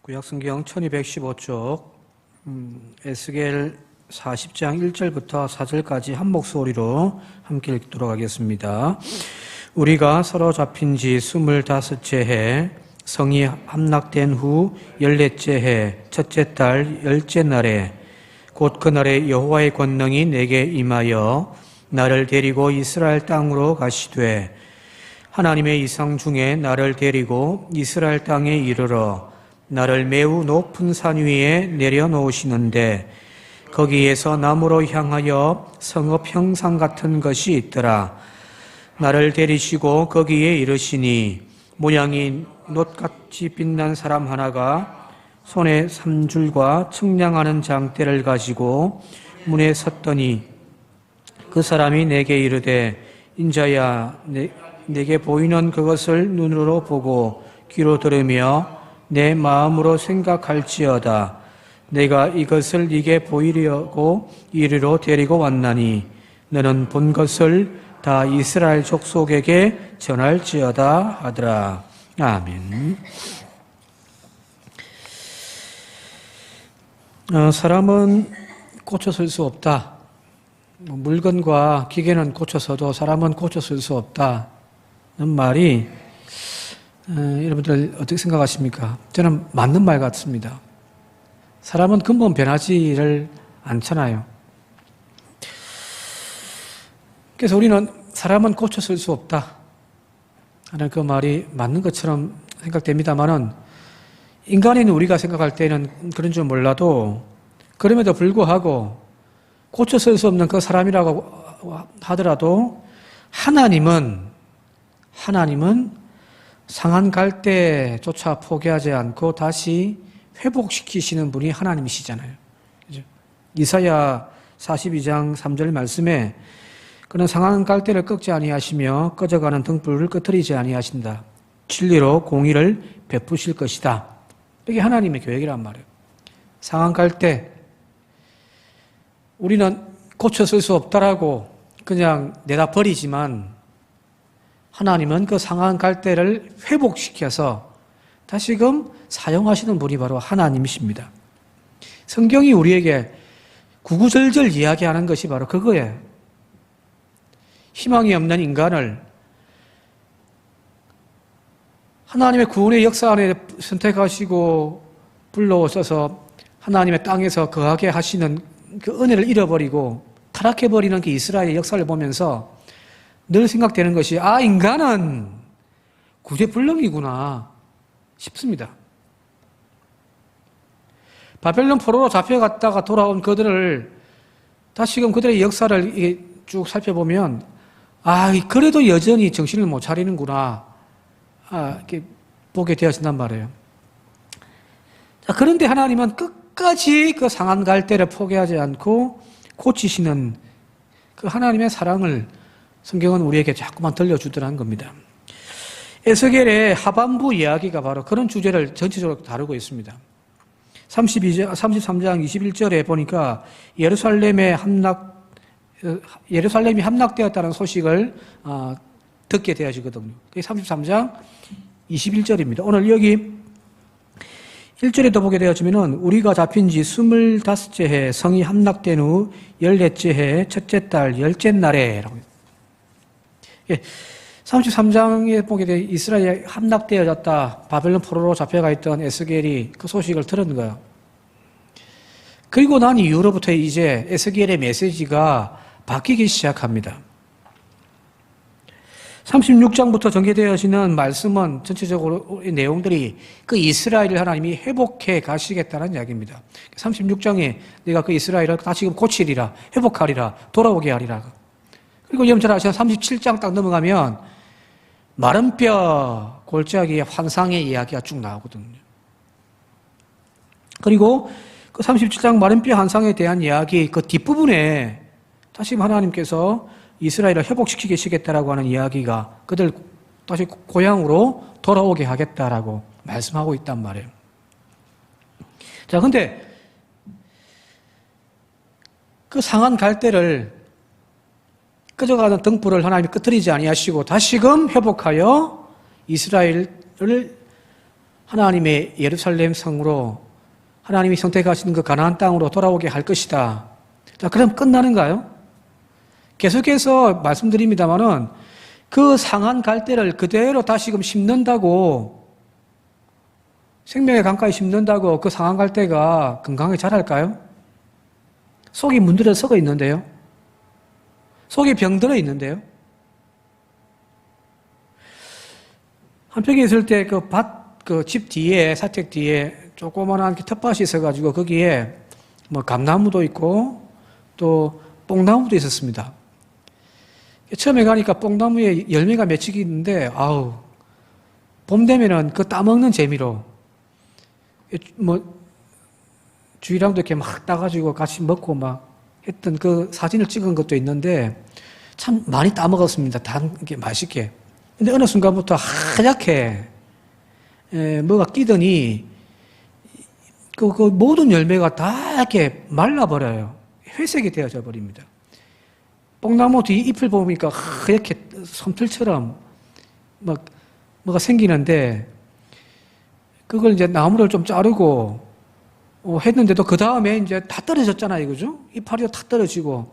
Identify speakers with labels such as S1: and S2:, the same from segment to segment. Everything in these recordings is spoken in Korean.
S1: 구약성경 1215쪽 에스겔 40장 1절부터 4절까지 한 목소리로 함께 읽도록 하겠습니다. 우리가 사로잡힌 지 25째 해 성이 함락된 후 14째 해 첫째 달 10째 날에 곧 그날에 여호와의 권능이 내게 임하여 나를 데리고 이스라엘 땅으로 가시되 하나님의 이상 중에 나를 데리고 이스라엘 땅에 이르러 나를 매우 높은 산 위에 내려놓으시는데 거기에서 남으로 향하여 성읍 형상 같은 것이 있더라. 나를 데리시고 거기에 이르시니 모양이 놋같이 빛난 사람 하나가 손에 삼줄과 측량하는 장대를 가지고 문에 섰더니 그 사람이 내게 이르되 인자야 내게 보이는 그것을 눈으로 보고 귀로 들으며 내 마음으로 생각할지어다. 내가 이것을 네게 보이려고 이리로 데리고 왔나니 너는 본 것을 다 이스라엘 족속에게 전할지어다 하더라. 아멘. 사람은 고쳐설 수 없다. 물건과 기계는 고쳐서도 사람은 고쳐설 수 없다는 말이 여러분들 어떻게 생각하십니까? 저는 맞는 말 같습니다. 사람은 근본 변하지를 않잖아요. 그래서 우리는 사람은 고쳐설 수 없다 하는 그 말이 맞는 것처럼 생각됩니다만은 인간인 우리가 생각할 때는 그런 줄 몰라도 그럼에도 불구하고 고쳐설 수 없는 그 사람이라고 하더라도 하나님은 상한 갈대조차 포기하지 않고 다시 회복시키시는 분이 하나님이시잖아요. 그죠? 이사야 42장 3절 말씀에 그는 상한 갈대를 꺾지 아니하시며 꺼져가는 등불을 끄트리지 아니하신다. 진리로 공의를 베푸실 것이다. 이게 하나님의 계획이란 말이에요. 상한 갈대, 우리는 고쳐 쓸 수 없다라고 그냥 내다 버리지만 하나님은 그 상한 갈대를 회복시켜서 다시금 사용하시는 분이 바로 하나님이십니다. 성경이 우리에게 구구절절 이야기하는 것이 바로 그거예요. 희망이 없는 인간을 하나님의 구원의 역사 안에 선택하시고 불러오셔서 하나님의 땅에서 거하게 하시는 그 은혜를 잃어버리고 타락해버리는 그 이스라엘의 역사를 보면서 늘 생각되는 것이 인간은 구제불능이구나 싶습니다. 바벨론 포로로 잡혀갔다가 돌아온 그들을 다시금 그들의 역사를 쭉 살펴보면 그래도 여전히 정신을 못 차리는구나 이렇게 보게 되어진단 말이에요. 자, 그런데 하나님은 끝까지 그 상한 갈대를 포기하지 않고 고치시는 그 하나님의 사랑을 성경은 우리에게 자꾸만 들려주더라는 겁니다. 에스겔의 하반부 이야기가 바로 그런 주제를 전체적으로 다루고 있습니다. 33장 21절에 보니까 예루살렘이 함락되었다는 소식을 듣게 되어지거든요. 33장 21절입니다. 오늘 여기 1절에도 보게 되어지면은 우리가 잡힌 지 25째 해 성이 함락된 후 14째 해 첫째 달 10째 날에 33장에 보게 돼 이스라엘이 함락되어졌다. 바벨론 포로로 잡혀가 있던 에스겔이 그 소식을 들은 거예요. 그리고 난 이후로부터 이제 에스겔의 메시지가 바뀌기 시작합니다. 36장부터 전개되어지는 말씀은 전체적으로 내용들이 그 이스라엘을 하나님이 회복해 가시겠다는 이야기입니다. 36장에 내가 그 이스라엘을 다시금 고치리라, 회복하리라, 돌아오게 하리라. 그리고 여러분 잘 아시는 37장 딱 넘어가면 마른 뼈 골짜기의 환상의 이야기가 쭉 나오거든요. 그리고 그 37장 마른 뼈 환상에 대한 이야기 그 뒷부분에 다시 하나님께서 이스라엘을 회복시키게 계시겠다라고 하는 이야기가 그들 다시 고향으로 돌아오게 하겠다라고 말씀하고 있단 말이에요. 자, 근데 그 상한 갈대를 꺼져가는 등불을 하나님이 끄트리지 아니하시고 다시금 회복하여 이스라엘을 하나님의 예루살렘 성으로 하나님이 선택하신 그 가나안 땅으로 돌아오게 할 것이다. 자, 그럼 끝나는가요? 계속해서 말씀드립니다마는 그 상한 갈대를 그대로 다시금 심는다고, 생명의 강가에 심는다고 그 상한 갈대가 건강하게 자랄까요? 속이 문드러 썩어 있는데요. 속이 병들어 있는데요. 한평에 있을 때 그 집 뒤에, 사택 뒤에 조그만한 텃밭이 있어가지고 거기에 뭐 감나무도 있고 또 뽕나무도 있었습니다. 처음에 가니까 뽕나무에 열매가 맺히기 있는데, 아우, 봄 되면은 그 따먹는 재미로 뭐 주일랑도 이렇게 막 따가지고 같이 먹고 막 했던 그 사진을 찍은 것도 있는데 참 많이 따먹었습니다. 단 게 맛있게. 근데 어느 순간부터 하얗게 뭐가 끼더니 그 모든 열매가 다 이렇게 말라버려요. 회색이 되어져 버립니다. 뽕나무 뒤 잎을 보니까 하얗게 솜털처럼 막 뭐가 생기는데, 그걸 이제 나무를 좀 자르고 했는데도 그 다음에 이제 다 떨어졌잖아요, 그죠? 이파리도 다 떨어지고.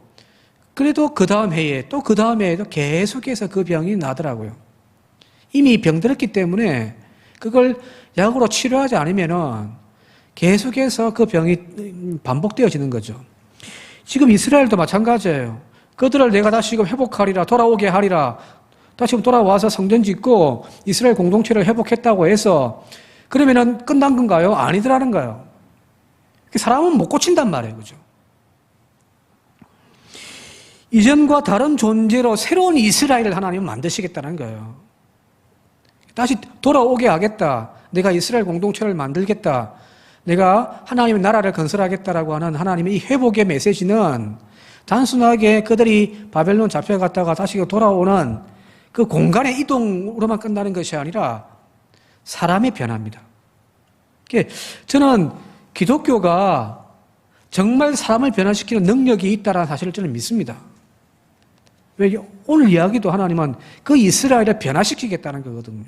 S1: 그래도 그 다음 해에 또 그 다음 해에도 계속해서 그 병이 나더라고요. 이미 병들었기 때문에 그걸 약으로 치료하지 않으면은 계속해서 그 병이 반복되어지는 거죠. 지금 이스라엘도 마찬가지예요. 그들을 내가 다시금 회복하리라, 돌아오게 하리라, 다시금 돌아와서 성전 짓고 이스라엘 공동체를 회복했다고 해서 그러면은 끝난 건가요? 아니더라는가요? 사람은 못 고친단 말이에요, 그죠? 이전과 다른 존재로 새로운 이스라엘을 하나님은 만드시겠다는 거예요. 다시 돌아오게 하겠다. 내가 이스라엘 공동체를 만들겠다. 내가 하나님의 나라를 건설하겠다라고 하는 하나님의 이 회복의 메시지는 단순하게 그들이 바벨론 잡혀갔다가 다시 돌아오는 그 공간의 이동으로만 끝나는 것이 아니라 사람의 변화입니다. 저는 기독교가 정말 사람을 변화시키는 능력이 있다는 사실을 저는 믿습니다. 왜 오늘 이야기도 하나님은 그 이스라엘을 변화시키겠다는 거거든요.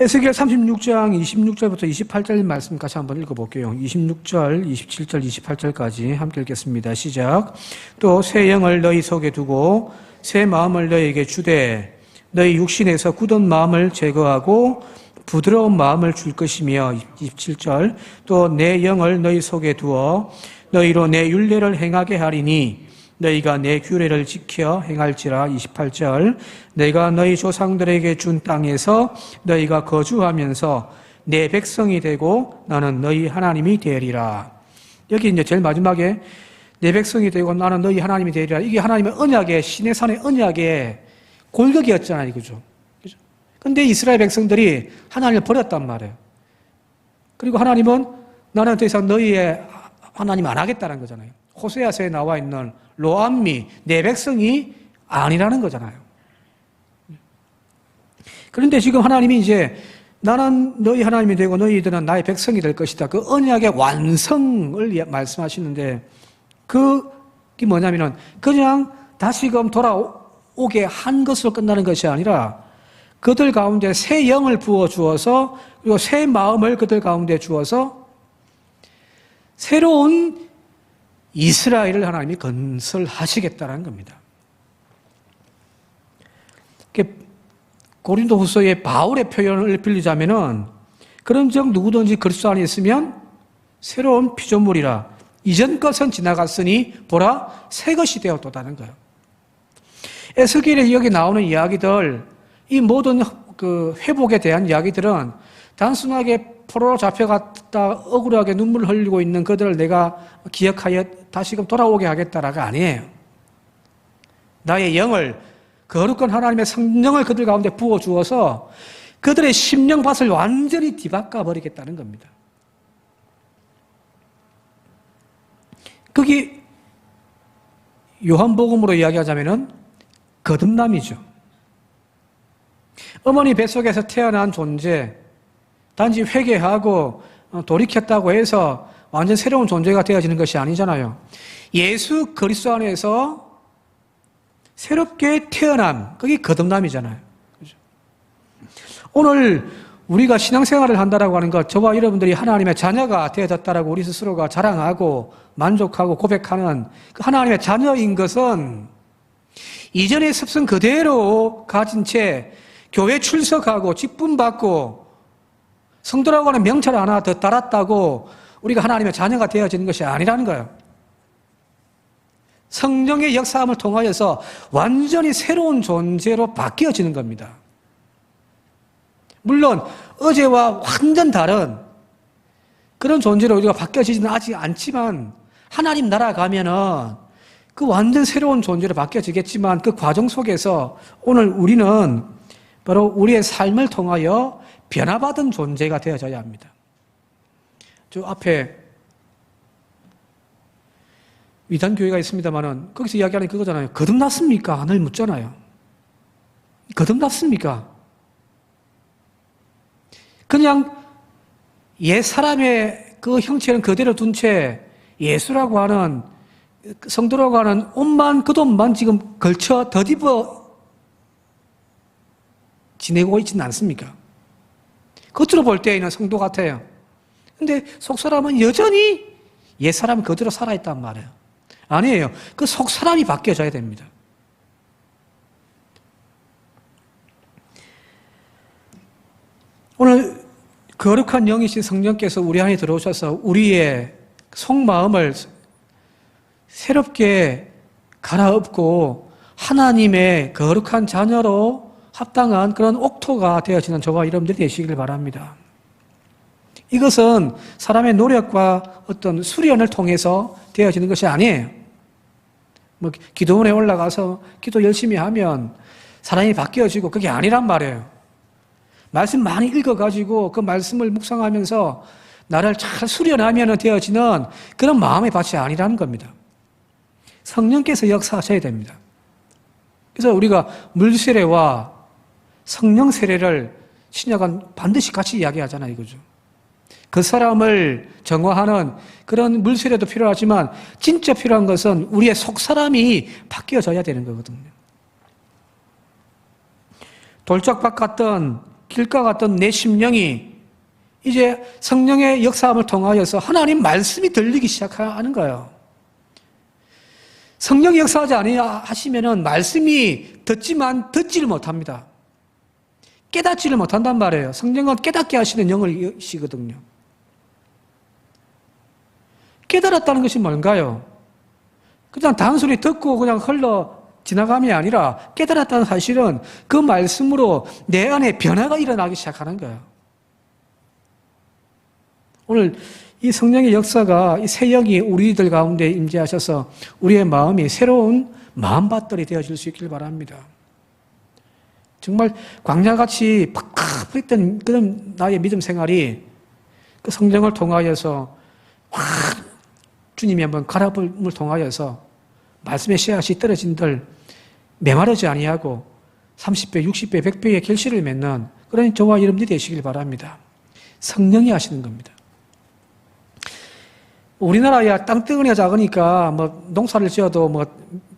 S1: 에스겔 36장 26절부터 28절 말씀 같이 한번 읽어볼게요. 26절, 27절, 28절까지 함께 읽겠습니다. 시작. 또 새 영을 너희 속에 두고 새 마음을 너희에게 주되 너희 육신에서 굳은 마음을 제거하고 부드러운 마음을 줄 것이며, 27절, 또 내 영을 너희 속에 두어 너희로 내 율례를 행하게 하리니 너희가 내 규례를 지켜 행할지라. 28절, 내가 너희 조상들에게 준 땅에서 너희가 거주하면서 내 백성이 되고 나는 너희 하나님이 되리라. 여기 이제 제일 마지막에 내 백성이 되고 나는 너희 하나님이 되리라. 이게 하나님의 언약의, 시내산의 언약의 골격이었잖아요, 그죠? 근데 이스라엘 백성들이 하나님을 버렸단 말이에요. 그리고 하나님은 나는 더 이상 너희의 하나님 안 하겠다는 거잖아요. 호세아서에 나와 있는 로암미, 내 백성이 아니라는 거잖아요. 그런데 지금 하나님이 이제 나는 너희 하나님이 되고 너희들은 나의 백성이 될 것이다. 그 언약의 완성을 말씀하시는데, 그게 뭐냐면은 그냥 다시금 돌아오게 한 것으로 끝나는 것이 아니라 그들 가운데 새 영을 부어 주어서, 그리고 새 마음을 그들 가운데 주어서 새로운 이스라엘을 하나님이 건설하시겠다는 겁니다. 고린도후서의 바울의 표현을 빌리자면은 그런즉 누구든지 그리스도 안에 있으면 새로운 피조물이라, 이전 것은 지나갔으니 보라 새 것이 되었도다는 거예요. 에스겔에 여기 나오는 이야기들, 이 모든 그 회복에 대한 이야기들은 단순하게 포로로 잡혀갔다 억울하게 눈물을 흘리고 있는 그들을 내가 기억하여 다시금 돌아오게 하겠다라가 아니에요. 나의 영을, 거룩한 하나님의 성령을 그들 가운데 부어주어서 그들의 심령밭을 완전히 뒤바꿔 버리겠다는 겁니다. 그게 요한복음으로 이야기하자면은 거듭남이죠. 어머니 뱃속에서 태어난 존재, 단지 회개하고 돌이켰다고 해서 완전 새로운 존재가 되어지는 것이 아니잖아요. 예수 그리스도 안에서 새롭게 태어남, 그게 거듭남이잖아요. 그렇죠? 오늘 우리가 신앙생활을 한다라고 하는 것, 저와 여러분들이 하나님의 자녀가 되어졌다라고 우리 스스로가 자랑하고 만족하고 고백하는 그 하나님의 자녀인 것은 이전의 습성 그대로 가진 채 교회 출석하고 직분받고 성도라고 하는 명찰 하나 더 따랐다고 우리가 하나님의 자녀가 되어지는 것이 아니라는 거예요. 성령의 역사함을 통하여서 완전히 새로운 존재로 바뀌어지는 겁니다. 물론 어제와 완전 다른 그런 존재로 우리가 바뀌어지지는 아직 않지만 하나님 나라 가면은 그 완전 새로운 존재로 바뀌어지겠지만 그 과정 속에서 오늘 우리는 바로 우리의 삶을 통하여 변화받은 존재가 되어져야 합니다. 저 앞에 위단교회가 있습니다만은 거기서 이야기하는 그거잖아요. 거듭났습니까? 늘 묻잖아요. 거듭났습니까? 그냥 옛 사람의 그 형체는 그대로 둔 채 예수라고 하는 성도라고 하는 옷만 그 돈만 지금 걸쳐 덧입어 지내고 있지는 않습니까? 겉으로 볼 때에는 성도 같아요. 근데 속사람은 여전히 옛 사람 그대로 살아있단 말이에요. 아니에요. 그 속사람이 바뀌어져야 됩니다. 오늘 거룩한 영이신 성령께서 우리 안에 들어오셔서 우리의 속마음을 새롭게 갈아엎고 하나님의 거룩한 자녀로 합당한 그런 옥토가 되어지는 저와 여러분들이 되시길 바랍니다. 이것은 사람의 노력과 어떤 수련을 통해서 되어지는 것이 아니에요. 뭐 기도원에 올라가서 기도 열심히 하면 사람이 바뀌어지고 그게 아니란 말이에요. 말씀 많이 읽어가지고 그 말씀을 묵상하면서 나를 잘 수련하면 되어지는 그런 마음의 밭이 아니라는 겁니다. 성령께서 역사하셔야 됩니다. 그래서 우리가 물 세례와 성령 세례를 신약은 반드시 같이 이야기하잖아요, 이거죠. 그 사람을 정화하는 그런 물 세례도 필요하지만 진짜 필요한 것은 우리의 속 사람이 바뀌어져야 되는 거거든요. 돌짝밭 같던 길가 같던 내 심령이 이제 성령의 역사함을 통하여서 하나님 말씀이 들리기 시작하는 거예요. 성령이 역사하지 아니하시면은 말씀이 듣지만 듣지를 못합니다. 깨닫지를 못한단 말이에요. 성령은 깨닫게 하시는 영이시거든요. 깨달았다는 것이 뭔가요? 그냥 단순히 듣고 그냥 흘러 지나감이 아니라 깨달았다는 사실은 그 말씀으로 내 안에 변화가 일어나기 시작하는 거예요. 오늘 이 성령의 역사가 이 새 영이 우리들 가운데 임재하셔서 우리의 마음이 새로운 마음밭들이 되어질 수 있길 바랍니다. 정말 광야같이 팍팍했던 그런 나의 믿음 생활이 그 성령을 통하여서 확 주님이 한번 갈아픔을 통하여서 말씀의 씨앗이 떨어진들 메마르지 아니하고 30배, 60배, 100배의 결실을 맺는 그런 저와 여러분들이 되시길 바랍니다. 성령이 하시는 겁니다. 우리나라야 땅덩어리가 작으니까 뭐 농사를 지어도 뭐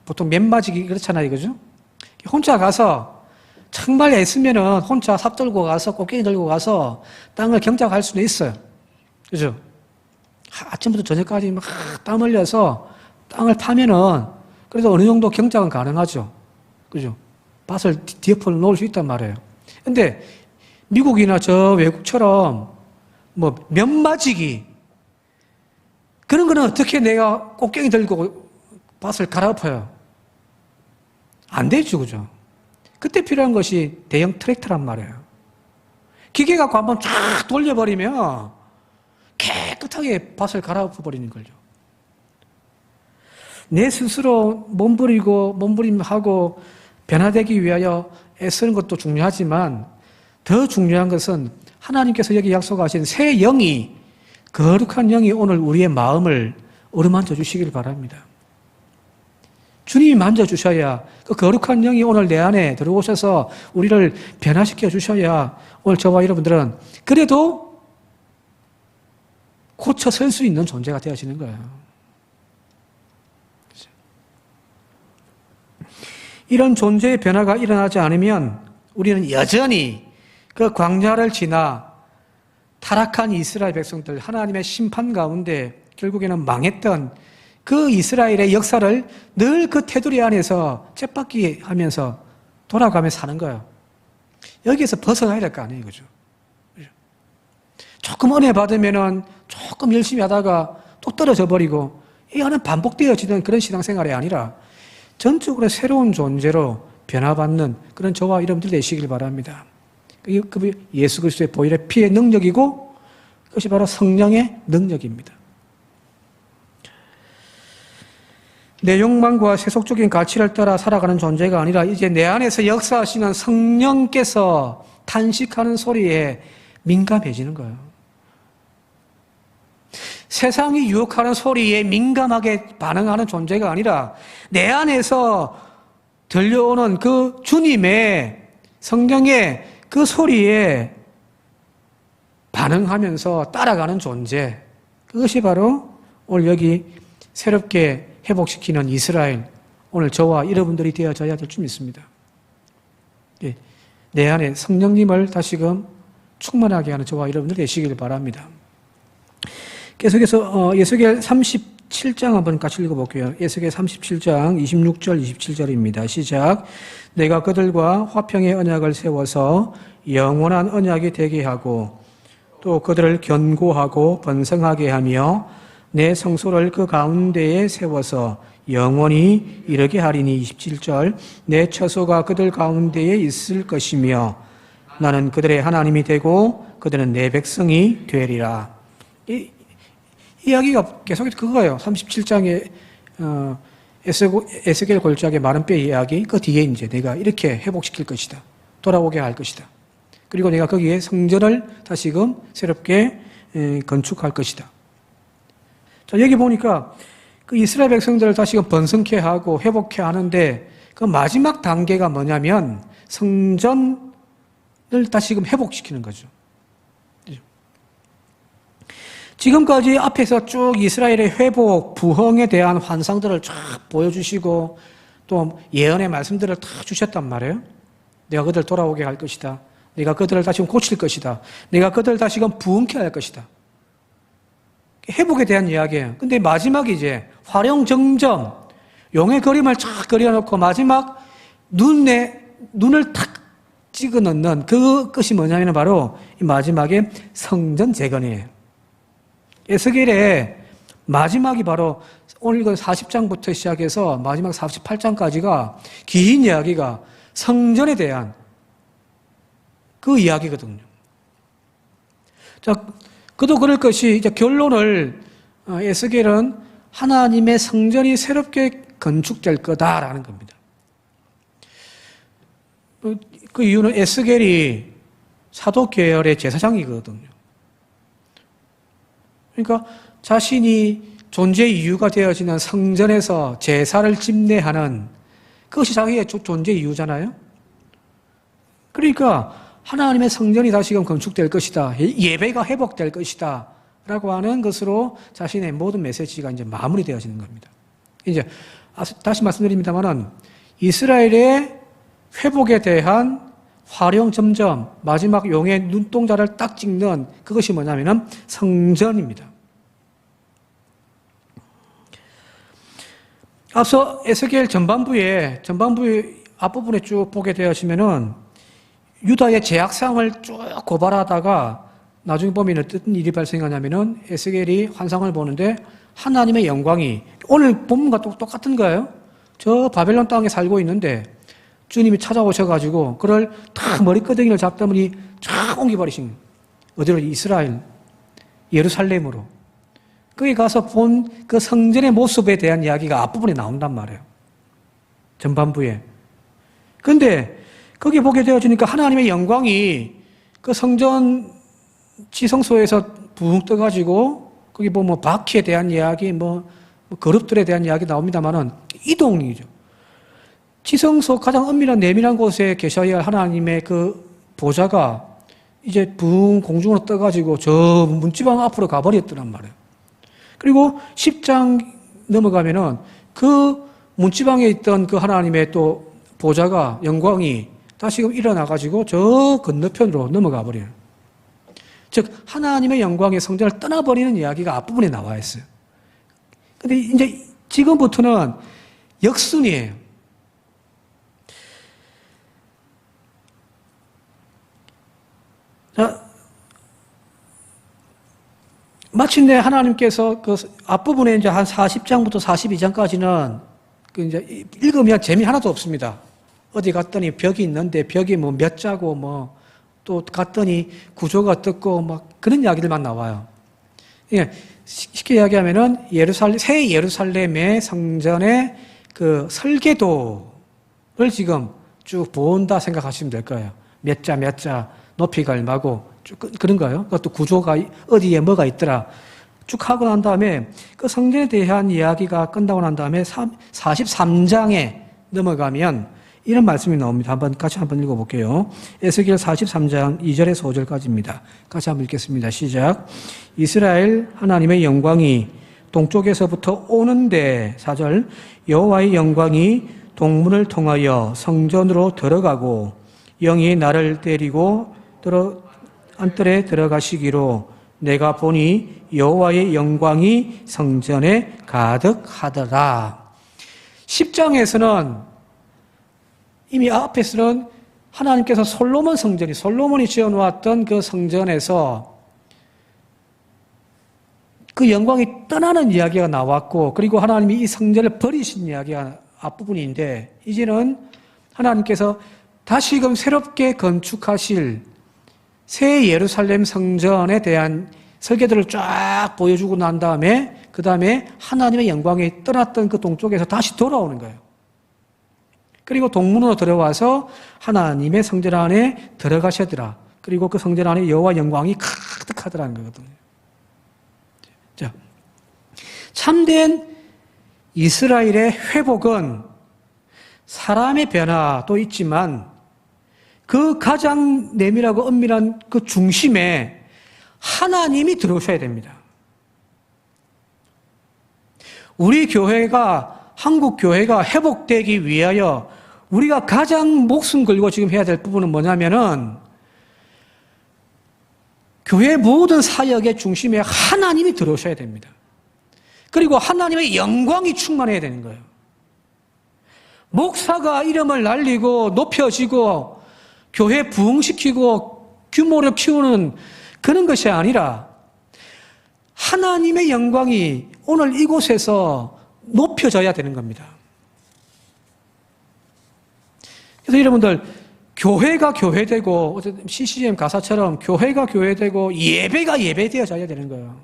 S1: 보통 맨맞이기 그렇잖아요, 그죠? 혼자 가서 정말 애쓰면은 혼자 삽 들고 가서 꽃게기 들고 가서 땅을 경작할 수는 있어요, 그죠? 아침부터 저녁까지 막 땀 흘려서 땅을 파면은 그래도 어느 정도 경작은 가능하죠, 그죠? 밭을 뒤엎어 놓을 수 있단 말이에요. 근데 미국이나 저 외국처럼 뭐 면마지기 그런 거는 어떻게 내가 꽃갱이 들고 밭을 갈아엎어요? 안 되죠, 그죠? 그때 필요한 것이 대형 트랙터란 말이에요. 기계 갖고 한번 쫙 돌려버리면 깨끗하게 밭을 갈아엎어버리는 거죠. 내 스스로 몸부림하고 변화되기 위하여 애쓰는 것도 중요하지만 더 중요한 것은 하나님께서 여기 약속하신 새 영이, 거룩한 영이 오늘 우리의 마음을 어루만져 주시길 바랍니다. 주님이 만져주셔야, 그 거룩한 영이 오늘 내 안에 들어오셔서 우리를 변화시켜 주셔야 오늘 저와 여러분들은 그래도 고쳐 설 수 있는 존재가 되어지는 거예요. 이런 존재의 변화가 일어나지 않으면 우리는 여전히 그 광야를 지나 타락한 이스라엘 백성들, 하나님의 심판 가운데 결국에는 망했던 그 이스라엘의 역사를 늘 그 테두리 안에서 쳇바퀴 하면서 돌아가며 사는 거예요. 여기에서 벗어나야 될 거 아니에요, 그죠? 조금 은혜 받으면은 조금 열심히 하다가 또 떨어져 버리고, 이거는 반복되어지는 그런 신앙생활이 아니라 전적으로 새로운 존재로 변화받는 그런 저와 여러분들 되시길 바랍니다. 그 예수 그리스도의 보혈의 피의 능력이고, 그것이 바로 성령의 능력입니다. 내 욕망과 세속적인 가치를 따라 살아가는 존재가 아니라 이제 내 안에서 역사하시는 성령께서 탄식하는 소리에 민감해지는 거예요. 세상이 유혹하는 소리에 민감하게 반응하는 존재가 아니라 내 안에서 들려오는 그 주님의 성령의 그 소리에 반응하면서 따라가는 존재, 그것이 바로 오늘 여기 새롭게 회복시키는 이스라엘, 오늘 저와 여러분들이 되어져야 될 줄 믿습니다. 내 안에 성령님을 다시금 충만하게 하는 저와 여러분들 되시길 바랍니다. 계속해서 예수겔 37장 한번 같이 읽어볼게요. 예수겔 37장 26절 27절입니다. 시작. 내가 그들과 화평의 언약을 세워서 영원한 언약이 되게 하고 또 그들을 견고하고 번성하게 하며 내 성소를 그 가운데에 세워서 영원히 이르게 하리니. 27절. 내 처소가 그들 가운데에 있을 것이며 나는 그들의 하나님이 되고 그들은 내 백성이 되리라. 이 이야기가 계속해서 그거예요. 37장의 에스겔 골짜기 마른 뼈 이야기, 그 뒤에 이제 내가 이렇게 회복시킬 것이다. 돌아오게 할 것이다. 그리고 내가 거기에 성전을 다시금 새롭게 건축할 것이다. 자, 여기 보니까 그 이스라엘 백성들을 다시금 번성케 하고 회복케 하는데 그 마지막 단계가 뭐냐면 성전을 다시금 회복시키는 거죠. 지금까지 앞에서 쭉 이스라엘의 회복, 부흥에 대한 환상들을 쫙 보여주시고 또 예언의 말씀들을 다 주셨단 말이에요. 내가 그들 돌아오게 할 것이다. 내가 그들을 다시금 고칠 것이다. 내가 그들을 다시금 부흥케 할 것이다. 회복에 대한 이야기예요. 근데 마지막에 이제 화룡정점, 용의 그림을 쫙 그려놓고 마지막 눈을 탁 찍어 넣는 그것이 뭐냐면 바로 이 마지막에 성전 재건이에요. 에스겔의 마지막이 바로 오늘 40장부터 시작해서 마지막 48장까지가 긴 이야기가 성전에 대한 그 이야기거든요. 자, 그도 그럴 것이 이제 결론을 에스겔은 하나님의 성전이 새롭게 건축될 거다라는 겁니다. 그 이유는 에스겔이 사도 계열의 제사장이거든요. 그러니까 자신이 존재 이유가 되어지는 성전에서 제사를 집례하는 그것이 자기의 존재 이유잖아요. 그러니까 하나님의 성전이 다시금 건축될 것이다. 예배가 회복될 것이다. 라고 하는 것으로 자신의 모든 메시지가 이제 마무리되어지는 겁니다. 이제 다시 말씀드립니다만은 이스라엘의 회복에 대한 화룡점점 마지막 용의 눈동자를 딱 찍는 그것이 뭐냐면은 성전입니다. 앞서 에스겔 전반부의 앞부분에 쭉 보게 되어지면은 유다의 제약상을 쭉 고발하다가 나중에 보면 어떤 일이 발생하냐면은 에스겔이 환상을 보는데 하나님의 영광이 오늘 본문과 똑같은 거예요. 저 바벨론 땅에 살고 있는데 주님이 찾아오셔가지고 그를 다 머리끄댕이를 잡더니 쫙 옮겨버리신 어디로? 이스라엘 예루살렘으로. 거기 가서 본 그 성전의 모습에 대한 이야기가 앞부분에 나온단 말이에요. 전반부에. 근데 거기 보게 되어지니까 하나님의 영광이 그 성전 지성소에서 붕 떠가지고 거기 보면 바퀴에 대한 이야기, 그룹들에 대한 이야기 나옵니다만은 이동이죠. 지성소 가장 은밀한 내밀한 곳에 계셔야 할 하나님의 그 보좌가 이제 붕 공중으로 떠가지고 저 문지방 앞으로 가버렸더란 말이에요. 그리고 10장 넘어가면은 그 문지방에 있던 그 하나님의 또 보좌가 영광이 다시금 일어나가지고 저 건너편으로 넘어가 버려요. 즉 하나님의 영광의 성전을 떠나버리는 이야기가 앞부분에 나와 있어요. 근데 이제 지금부터는 역순이에요. 자, 마침내 하나님께서 그 앞부분에 이제 한 40장부터 42장까지는 그 이제 읽으면 재미 하나도 없습니다. 어디 갔더니 벽이 있는데 벽이 뭐 몇 자고 뭐 또 갔더니 구조가 어떻고 막 그런 이야기들만 나와요. 예, 쉽게 이야기하면은 새 예루살렘의 성전의 그 설계도를 지금 쭉 본다 생각하시면 될 거예요. 몇 자, 높이가 얼마고 쭉 그런 거예요. 그것도 구조가 어디에 뭐가 있더라. 쭉 하고 난 다음에 그 성전에 대한 이야기가 끝나고 난 다음에 43장에 넘어가면 이런 말씀이 나옵니다. 같이 한번 읽어볼게요. 에스겔 43장 2절에서 5절까지입니다. 같이 한번 읽겠습니다. 시작. 이스라엘 하나님의 영광이 동쪽에서부터 오는데 4절 여호와의 영광이 동문을 통하여 성전으로 들어가고 영이 나를 데리고 안뜰에 들어가시기로 내가 보니 여호와의 영광이 성전에 가득하더라. 10장에서는 이미 앞에서는 하나님께서 솔로몬이 지어놓았던 그 성전에서 그 영광이 떠나는 이야기가 나왔고, 그리고 하나님이 이 성전을 버리신 이야기가 앞부분인데, 이제는 하나님께서 다시금 새롭게 건축하실 새 예루살렘 성전에 대한 설계도를 쫙 보여주고 난 다음에, 그 다음에 하나님의 영광이 떠났던 그 동쪽에서 다시 돌아오는 거예요. 그리고 동문으로 들어와서 하나님의 성전 안에 들어가시더라. 그리고 그 성전 안에 여호와 영광이 가득하더라는 거거든요. 자, 참된 이스라엘의 회복은 사람의 변화도 있지만 그 가장 내밀하고 엄밀한 그 중심에 하나님이 들어오셔야 됩니다. 우리 교회가, 한국 교회가 회복되기 위하여 우리가 가장 목숨 걸고 지금 해야 될 부분은 뭐냐면은 교회 모든 사역의 중심에 하나님이 들어오셔야 됩니다. 그리고 하나님의 영광이 충만해야 되는 거예요. 목사가 이름을 날리고 높여지고 교회 부흥시키고 규모를 키우는 그런 것이 아니라 하나님의 영광이 오늘 이곳에서 높여져야 되는 겁니다. 그래서 여러분들 교회가 교회되고 CCM 가사처럼 교회가 교회되고 예배가 예배되어져야 되는 거예요.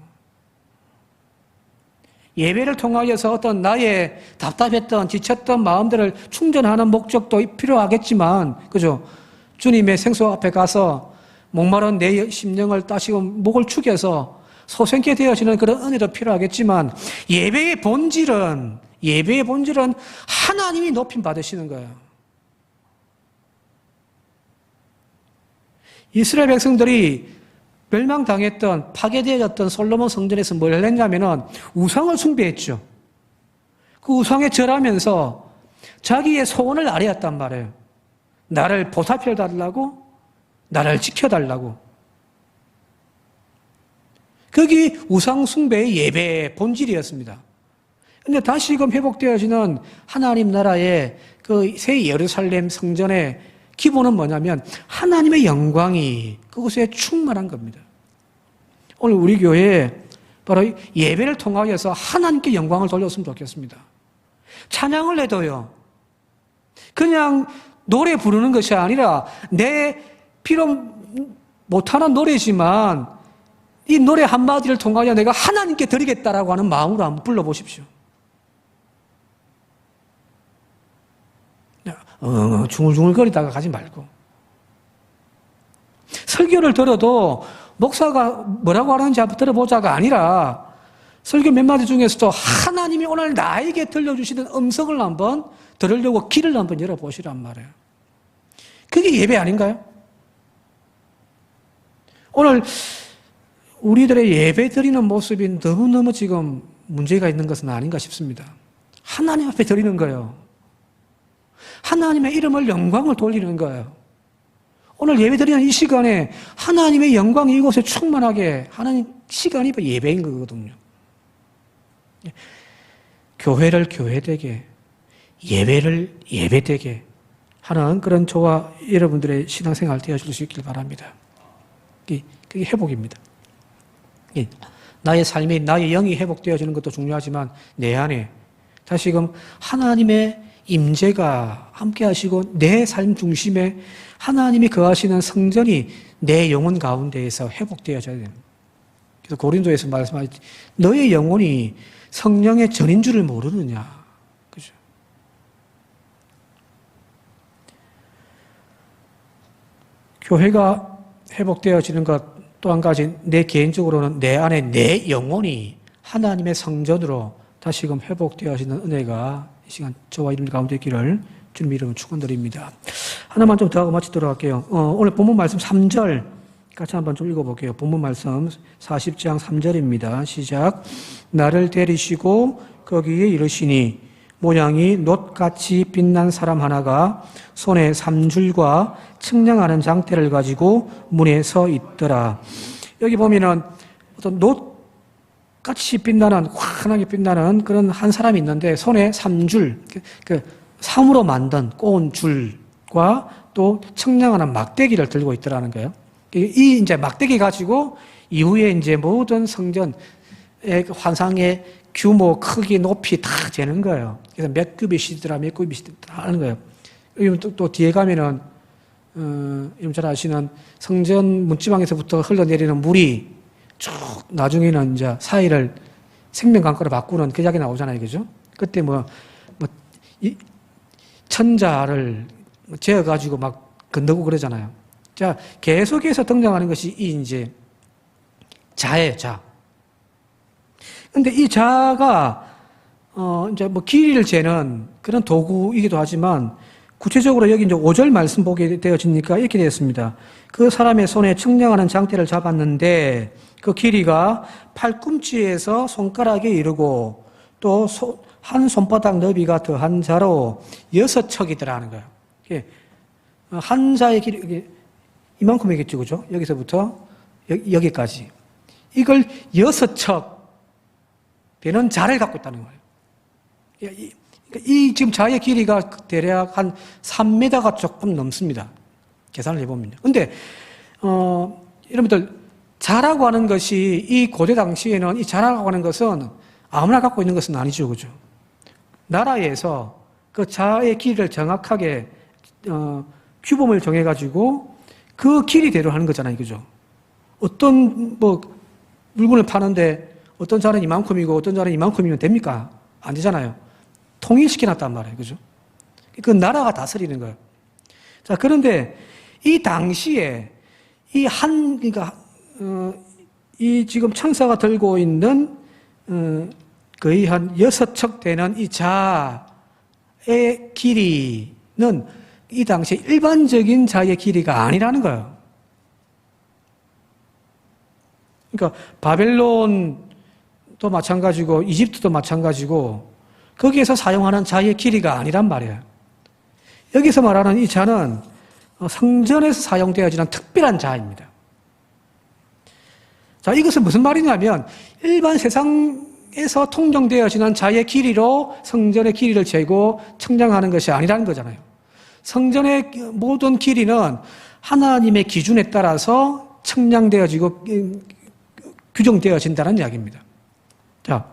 S1: 예배를 통하여서 어떤 나의 답답했던 지쳤던 마음들을 충전하는 목적도 필요하겠지만, 그죠? 주님의 생수 앞에 가서 목마른 내 심령을 따시고 목을 축여서 소생케 되어지는 그런 은혜도 필요하겠지만, 예배의 본질은 하나님이 높임 받으시는 거예요. 이스라엘 백성들이 멸망당했던, 파괴되어졌던 솔로몬 성전에서 뭘 했냐면은 우상을 숭배했죠. 그 우상에 절하면서 자기의 소원을 아뢰었단 말이에요. 나를 보살펴달라고, 나를 지켜달라고. 그게 우상 숭배의 예배의 본질이었습니다. 그런데 다시금 회복되어지는 하나님 나라의 그 새 예루살렘 성전의 기본은 뭐냐면 하나님의 영광이 그곳에 충만한 겁니다. 오늘 우리 교회에 바로 예배를 통하여서 하나님께 영광을 돌렸으면 좋겠습니다. 찬양을 해도요, 그냥 노래 부르는 것이 아니라 내 필요 못하는 노래지만 이 노래 한마디를 통하여 내가 하나님께 드리겠다라고 하는 마음으로 한번 불러보십시오. 중얼중얼거리다가 가지 말고. 설교를 들어도 목사가 뭐라고 하는지 한번 들어보자가 아니라 설교 몇 마디 중에서도 하나님이 오늘 나에게 들려주시는 음성을 한번 들으려고 귀를 한번 열어보시란 말이에요. 그게 예배 아닌가요? 오늘 우리들의 예배 드리는 모습이 너무너무 지금 문제가 있는 것은 아닌가 싶습니다. 하나님 앞에 드리는 거예요. 하나님의 이름을 영광을 돌리는 거예요. 오늘 예배 드리는 이 시간에 하나님의 영광이 이곳에 충만하게 하는 시간이 예배인 거거든요. 교회를 교회되게, 예배를 예배되게 하는 그런 저와 여러분들의 신앙생활 되어줄 수 있길 바랍니다. 그게 회복입니다. 나의 삶이, 나의 영이 회복되어지는 것도 중요하지만 내 안에 다시금 하나님의 임재가 함께 하시고 내 삶 중심에 하나님이 거하시는 성전이 내 영혼 가운데에서 회복되어져야 됩니다. 그래서 고린도에서 말씀하셨지, 너의 영혼이 성령의 전인 줄을 모르느냐. 그죠? 교회가 회복되어지는 것 또 한 가지, 내 개인적으로는 내 안에 내 영혼이 하나님의 성전으로 다시금 회복되어지는 은혜가 이 시간 저와 여러분 가운데 있기를 주님 이름으로 축원드립니다. 하나만 좀 더 하고 마치도록 할게요. 오늘 본문 말씀 3절 같이 한번 좀 읽어볼게요. 본문 말씀 40장 3절입니다. 시작. 나를 데리시고 거기에 이르시니 모양이 놋같이 빛난 사람 하나가 손에 삼줄과 측량하는 장대를 가지고 문에 서 있더라. 여기 보면은 어떤 놋같이 빛나는, 환하게 빛나는 그런 한 사람이 있는데 손에 삼줄, 삼으로 만든 꼬은 줄과 또 측량하는 막대기를 들고 있더라는 거예요. 이 이제 막대기 가지고 이후에 이제 모든 성전의 환상의 규모, 크기, 높이 다 재는 거예요. 그래서 몇 규빗이더라, 몇 규빗이더라 하는 거예요. 또 뒤에 가면은, 여러분 잘 아시는 성전 문지방에서부터 흘러내리는 물이 쭉 나중에는 이제 사이를 생명강가로 바꾸는 그 이야기 나오잖아요. 그죠? 그때 천자를 재어가지고 막 건너고 그러잖아요. 자, 계속해서 등장하는 것이 이제 자예요, 자. 근데 이 자가, 이제 길이를 재는 그런 도구이기도 하지만, 구체적으로 여기 이제 5절 말씀 보게 되어지니까 이렇게 되었습니다. 그 사람의 손에 측량하는 장대를 잡았는데, 그 길이가 팔꿈치에서 손가락에 이르고, 또 한 손바닥 너비가 더한 자로 6척이더라는 거예요. 한 자의 길이, 이만큼이겠죠, 그죠? 여기서부터 여기까지. 이걸 6척 되는 자를 갖고 있다는 거예요. 이 지금 자의 길이가 대략 한 3m가 조금 넘습니다. 계산을 해보면요. 근데, 여러분들, 자라고 하는 것이 이 고대 당시에는 이 자라고 하는 것은 아무나 갖고 있는 것은 아니죠, 그죠? 나라에서 그 자의 길이를 정확하게, 규범을 정해가지고 그 길이대로 하는 거잖아요, 그죠? 어떤, 물건을 파는데 어떤 자는 이만큼이고 어떤 자는 이만큼이면 됩니까? 안 되잖아요. 통일시켜놨단 말이에요. 그죠? 그 나라가 다스리는 거예요. 자, 그런데 이 당시에 그러니까, 이 지금 천사가 들고 있는, 거의 한 6척 되는 이 자의 길이는 이 당시에 일반적인 자의 길이가 아니라는 거예요. 그러니까 바벨론도 마찬가지고 이집트도 마찬가지고 거기에서 사용하는 자의 길이가 아니란 말이에요. 여기서 말하는 이 자는 성전에서 사용되어지는 특별한 자입니다. 자, 이것은 무슨 말이냐면 일반 세상에서 통용되어지는 자의 길이로 성전의 길이를 재고 측량하는 것이 아니라는 거잖아요. 성전의 모든 길이는 하나님의 기준에 따라서 측량되어지고 규정되어진다는 이야기입니다. 자,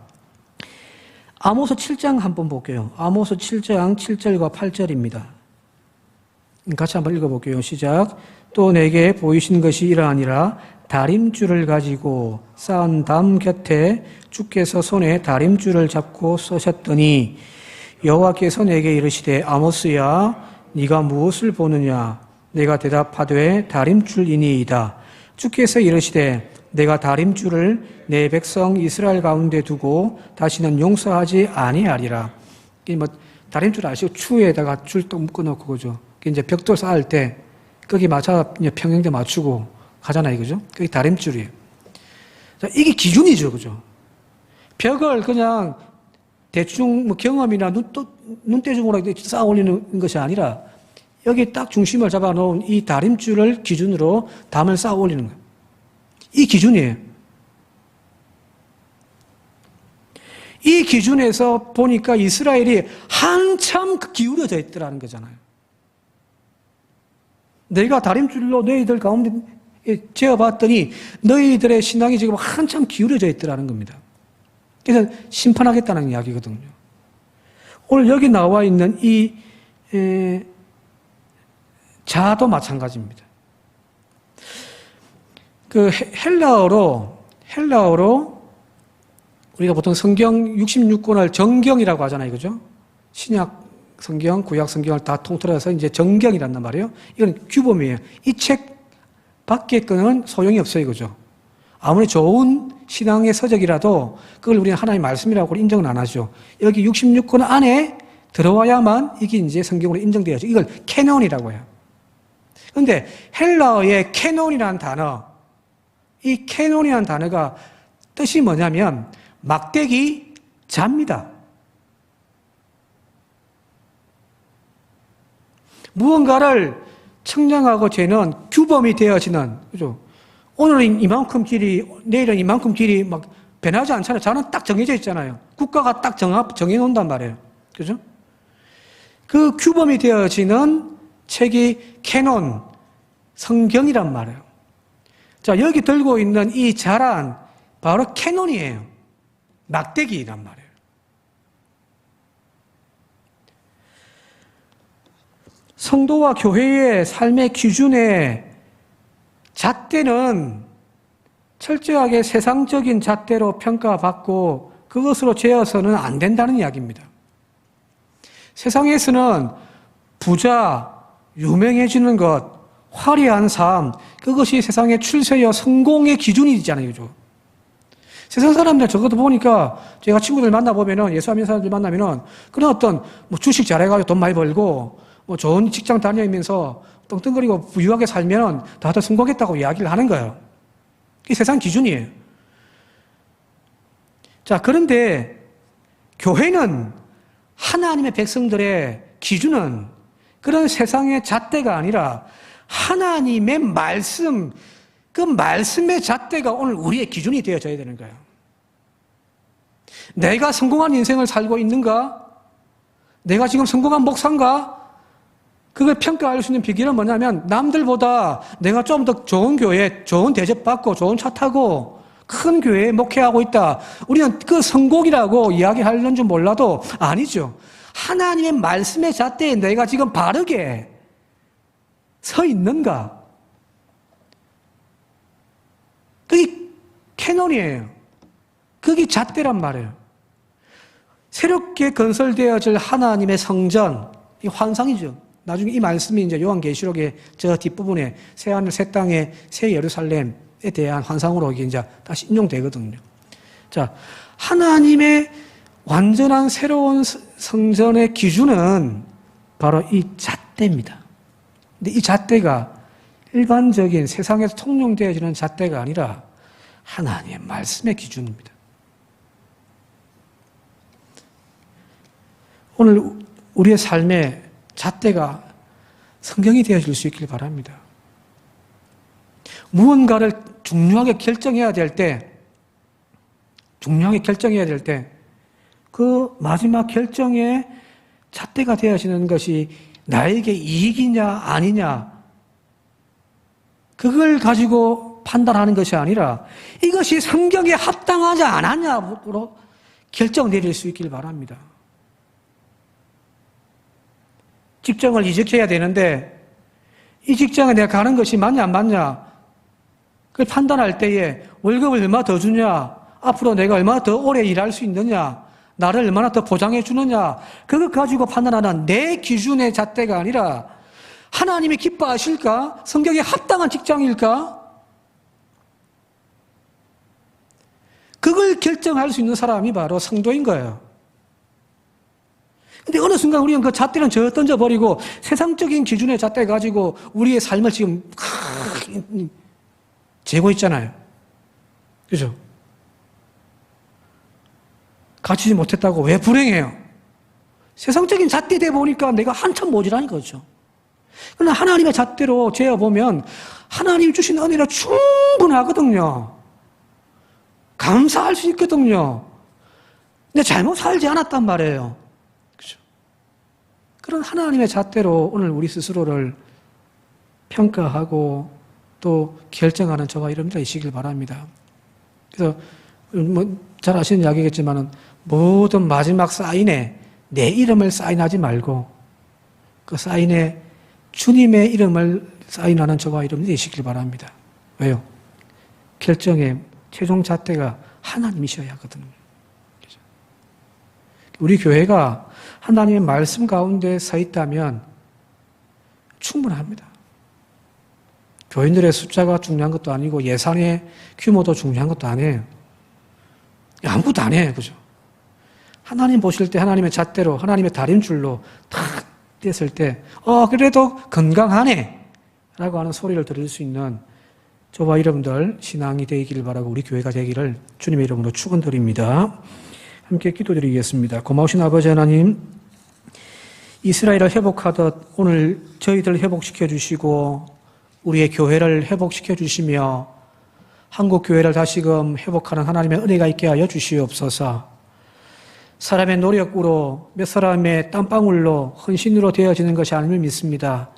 S1: 아모스 7장 한번 볼게요. 아모스 7장 7절과 8절입니다. 같이 한번 읽어볼게요. 시작. 또 내게 보이신 것이 이러하니라. 다림줄을 가지고 쌓은 담 곁에 주께서 손에 다림줄을 잡고 서셨더니 여호와께서 내게 이르시되 아모스야 네가 무엇을 보느냐. 내가 대답하되 다림줄이니이다. 주께서 이르시되 내가 다림줄을 내 백성 이스라엘 가운데 두고 다시는 용서하지 아니하리라. 다림줄 아시고 추에다가 줄 또 묶어놓고 그죠. 이제 벽돌 쌓을 때 거기 맞춰 평행대 맞추고 가잖아요, 그죠? 그게 다림줄이에요. 자, 이게 기준이죠, 그죠? 벽을 그냥 대충 경험이나 눈대중으로 쌓아 올리는 것이 아니라 여기 딱 중심을 잡아놓은 이 다림줄을 기준으로 담을 쌓아 올리는 거예요. 이 기준이에요. 이 기준에서 보니까 이스라엘이 한참 기울어져 있더라는 거잖아요. 내가 다림줄로 너희들 가운데 재어봤더니 너희들의 신앙이 지금 한참 기울어져 있더라는 겁니다. 그래서 심판하겠다는 이야기거든요. 오늘 여기 나와 있는 이 자도 마찬가지입니다. 그 헬라어로 우리가 보통 성경 66권을 정경이라고 하잖아요. 그죠? 신약 성경, 구약 성경을 다 통틀어서 이제 정경이란 말이에요. 이건 규범이에요. 이 책 밖에 거는 소용이 없어요. 그죠? 아무리 좋은 신앙의 서적이라도 그걸 우리는 하나님의 말씀이라고 인정은 안 하죠. 여기 66권 안에 들어와야만 이게 이제 성경으로 인정되어야죠. 이걸 캐논이라고 해요. 그런데 헬라어의 캐논이라는 단어, 이 캐논이라는 단어가 뜻이 뭐냐면 막대기 잡니다. 무언가를 측량하고 재는 규범이 되어지는, 그죠? 오늘은 이만큼 길이, 내일은 이만큼 길이 막 변하지 않잖아요. 자는 딱 정해져 있잖아요. 국가가 딱 정해놓는단 말이에요. 그죠? 그 규범이 되어지는 책이 캐논, 성경이란 말이에요. 자, 여기 들고 있는 이 자란, 바로 캐논이에요. 막대기란 말이에요. 성도와 교회의 삶의 기준의 잣대는 철저하게 세상적인 잣대로 평가받고 그것으로 재어서는 안 된다는 이야기입니다. 세상에서는 부자, 유명해지는 것, 화려한 삶, 그것이 세상의 출세와 성공의 기준이잖아요. 그죠? 세상 사람들 적어도 보니까 제가 친구들 만나보면은 예수 믿는 사람들 만나면은 그런 어떤 뭐 주식 잘해가지고 돈 많이 벌고 뭐 좋은 직장 다니면서 떵떵거리고 부유하게 살면은 다들 성공했다고 이야기를 하는 거예요. 이게 세상 기준이에요. 자, 그런데 교회는 하나님의 백성들의 기준은 그런 세상의 잣대가 아니라 하나님의 말씀, 그 말씀의 잣대가 오늘 우리의 기준이 되어져야 되는 거예요. 내가 성공한 인생을 살고 있는가? 내가 지금 성공한 목사인가? 그걸 평가할 수 있는 비결은 뭐냐면 남들보다 내가 좀 더 좋은 교회, 좋은 대접받고 좋은 차 타고 큰 교회에 목회하고 있다. 우리는 그 성공이라고 이야기하려는 줄 몰라도 아니죠. 하나님의 말씀의 잣대에 내가 지금 바르게 서 있는가? 그게 캐논이에요. 그게 잣대란 말이에요. 새롭게 건설되어질 하나님의 성전, 이 환상이죠. 나중에 이 말씀이 이제 요한계시록의 저 뒷부분에 새하늘 새 땅의 새 예루살렘에 대한 환상으로 이게 이제 다시 인용되거든요. 자, 하나님의 완전한 새로운 성전의 기준은 바로 이 잣대입니다. 근데 이 잣대가 일반적인 세상에서 통용되어지는 잣대가 아니라 하나님의 말씀의 기준입니다. 오늘 우리의 삶의 잣대가 성경이 되어질 수 있길 바랍니다. 무언가를 중요하게 결정해야 될 때, 그 마지막 결정의 잣대가 되어지는 것이 나에게 이익이냐 아니냐, 그걸 가지고 판단하는 것이 아니라 이것이 성경에 합당하지 않았냐로 결정 내릴 수 있길 바랍니다. 직장을 이직해야 되는데 이 직장에 내가 가는 것이 맞냐 안 맞냐, 그걸 판단할 때에 월급을 얼마 더 주냐, 앞으로 내가 얼마나 더 오래 일할 수 있느냐, 나를 얼마나 더 보장해 주느냐, 그것 가지고 판단하는 내 기준의 잣대가 아니라 하나님이 기뻐하실까? 성경에 합당한 직장일까? 그걸 결정할 수 있는 사람이 바로 성도인 거예요. 근데 어느 순간 우리는 그 잣대는 저 던져버리고 세상적인 기준의 잣대 가지고 우리의 삶을 지금 재고 있잖아요. 그죠? 갖추지 못했다고 왜 불행해요? 세상적인 잣대 돼 보니까 내가 한참 모자라니까, 그렇죠? 그러나 하나님의 잣대로 재어보면 하나님 주신 은혜로 충분하거든요. 감사할 수 있거든요. 근데 잘못 살지 않았단 말이에요. 그렇죠? 그런 하나님의 잣대로 오늘 우리 스스로를 평가하고 또 결정하는 저와 여러분들이시길 바랍니다. 그래서 잘 아시는 이야기겠지만 모든 마지막 사인에 내 이름을 사인하지 말고 그 사인에 주님의 이름을 사인하는 저와 여러분들이 되시길 바랍니다. 왜요? 결정의 최종 잣대가 하나님이셔야 하거든요. 우리 교회가 하나님의 말씀 가운데 서 있다면 충분합니다. 교인들의 숫자가 중요한 것도 아니고 예산의 규모도 중요한 것도 아니에요. 아무것도 안 해요. 그죠? 하나님 보실 때 하나님의 잣대로 하나님의 다림줄로 탁 뗐을 때 그래도 건강하네 라고 하는 소리를 들을 수 있는 저와 여러분들 신앙이 되기를 바라고 우리 교회가 되기를 주님의 이름으로 축원드립니다. 함께 기도드리겠습니다. 고마우신 아버지 하나님, 이스라엘을 회복하듯 오늘 저희들을 회복시켜 주시고 우리의 교회를 회복시켜 주시며 한국 교회를 다시금 회복하는 하나님의 은혜가 있게 하여 주시옵소서. 사람의 노력으로 몇 사람의 땀방울로 헌신으로 되어지는 것이 아님을 믿습니다.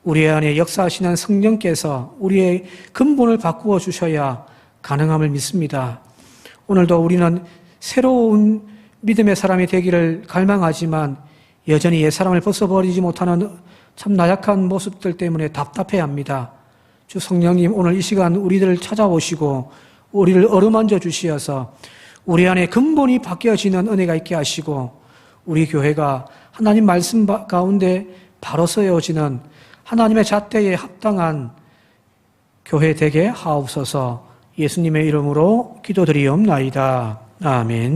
S1: 우리 안에 역사하시는 성령께서 우리의 근본을 바꾸어 주셔야 가능함을 믿습니다. 오늘도 우리는 새로운 믿음의 사람이 되기를 갈망하지만 여전히 옛사람을 벗어버리지 못하는 참 나약한 모습들 때문에 답답해합니다. 주 성령님, 오늘 이 시간 우리들을 찾아오시고 우리를 어루만져 주시어서 우리 안에 근본이 바뀌어지는 은혜가 있게 하시고 우리 교회가 하나님 말씀 가운데 바로 서어지는 하나님의 잣대에 합당한 교회 되게 하옵소서. 예수님의 이름으로 기도드리옵나이다. 아멘.